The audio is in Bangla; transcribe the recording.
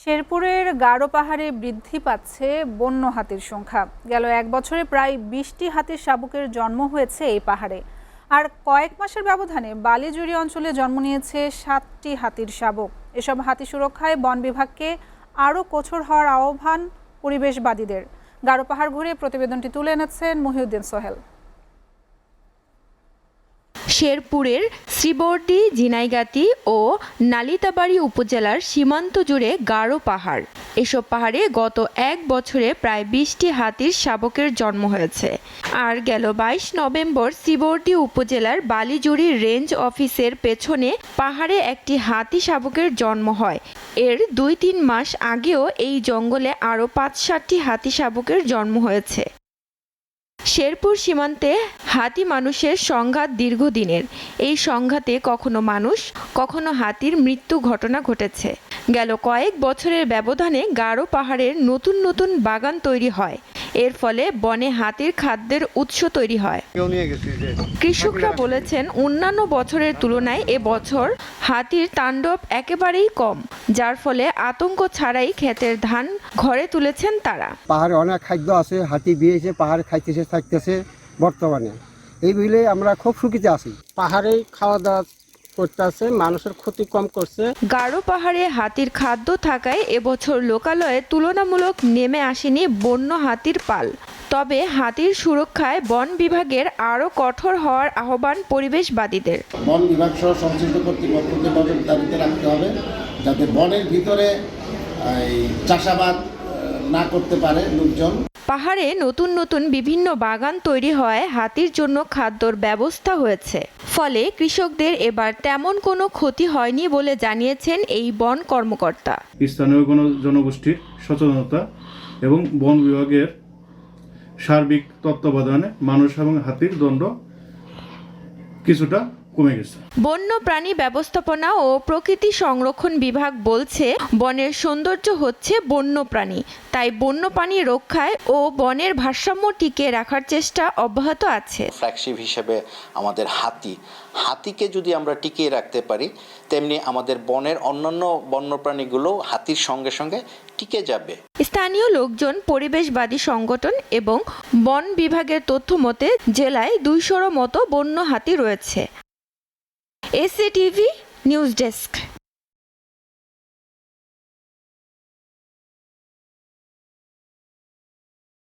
শেরপুরের গারো পাহাড়ে বৃদ্ধি পাচ্ছে বন্য হাতির সংখ্যা। গেল এক বছরে প্রায় ২০টি হাতির শাবকের জন্ম হয়েছে এই পাহাড়ে। আর কয়েক মাসের ব্যবধানে বালিজুড়ি অঞ্চলে জন্ম নিয়েছে ৭টি হাতির শাবক। এসব হাতি সুরক্ষায় বন বিভাগকে আরও কঠোর হওয়ার আহ্বান পরিবেশবাদীদের। গারো পাহাড় ঘুরে প্রতিবেদনটি তুলে এনেছেন মহিউদ্দিন সোহেল। শেরপুরের শ্রীবর্দী, ঝিনাইগাতি ও নালিতাবাড়ী উপজেলার সীমান্ত জুড়ে গারো পাহাড়। এসব পাহাড়ে গত এক বছরে প্রায় ২০টি হাতির শাবকের জন্ম হয়েছে। আর গেল ২২ নভেম্বর শ্রীবর্দী উপজেলার বালিজুড়ি রেঞ্জ অফিসের পেছনে পাহাড়ে একটি হাতি শাবকের জন্ম হয়। এর ২-৩ মাস আগেও এই জঙ্গলে আরও ৫-৭টি হাতি শাবকের জন্ম হয়েছে। শেরপুর সীমান্তে হাতি মানুষের সংঘাত দীর্ঘদিনের। এই সংঘাতে কখনো মানুষ, কখনো হাতির মৃত্যু ঘটনা ঘটেছে। গেল কয়েক বছরের ব্যবধানে গারো পাহাড়ের নতুন নতুন বাগান তৈরি হয়। এর ফলে বনে হাতির খাদ্যের উৎস তৈরি হয়। কৃষকরা বলেছেন, অন্যান্য বছরের তুলনায় এবছর হাতির তাণ্ডব একেবারেই কম, যার ফলে আতঙ্ক ছাড়াই ক্ষেতের ধান ঘরে তুলেছেন তারা। পাহাড়ে অনেক খাদ্য আছে, হাতি বিয়েছে, পাহাড়ে খাইতেছে থাকতেছে। বর্তমানে এই বুঝলে আমরা খুব সুখীতে আছি। পাহাড়ে খাওয়া দাওয়া করতেছে, মানুষের ক্ষতি কম করছে। গারো পাহাড়ে হাতির খাদ্য থাকায় এবছর লোকালয়ে তুলনামূলক নেমে আসেনি বন্য হাতির পাল। তবে হাতির সুরক্ষায় বন বিভাগের আরও কঠোর হওয়ার আহ্বান পরিবেশবাদীদের। বন বিভাগ সহ সংশ্লিষ্ট কর্তৃপক্ষকে নজরদারিতে রাখতে হবে, যাতে বনের ভিতরে চাষাবাদ না করতে পারে লোকজন। পাহাড়ে নতুন নতুন বিভিন্ন বাগান তৈরি হয়, হাতির জন্য খাদ্যর ব্যবস্থা হয়েছে। ফলে কৃষকদের এবার তেমন কোনো ক্ষতি হয়নি বলে জানিয়েছেন এই বন কর্মকর্তা। স্থানীয় কোনো জনগোষ্ঠীর সচেতনতা এবং বন বিভাগের সার্বিক তত্ত্বাবধানে মানুষ এবং হাতির দ্বন্দ্ব কিছুটা কমে গেছে। বন্য প্রাণী ব্যবস্থাপনা ও প্রকৃতি সংরক্ষণ বিভাগ বলছে, বনের সৌন্দর্য হচ্ছে বন্য প্রাণী। তাই বন্য প্রাণী রক্ষায় ও বনের ভারসাম্য টিকিয়ে রাখার চেষ্টা অব্যাহত আছে। ফ্ল্যাগশিপ হিসেবে আমাদের হাতিকে যদি আমরা টিকিয়ে রাখতে পারি, তেমনি আমাদের বনের অন্যান্য বন্যপ্রাণীগুলো হাতির সঙ্গে সঙ্গে টিকে যাবে। স্থানীয় লোকজন, পরিবেশবাদী সংগঠন এবং বন বিভাগের তথ্য মতে জেলায় ২০০-র মতো বন্য হাতি রয়েছে। SATV news desk.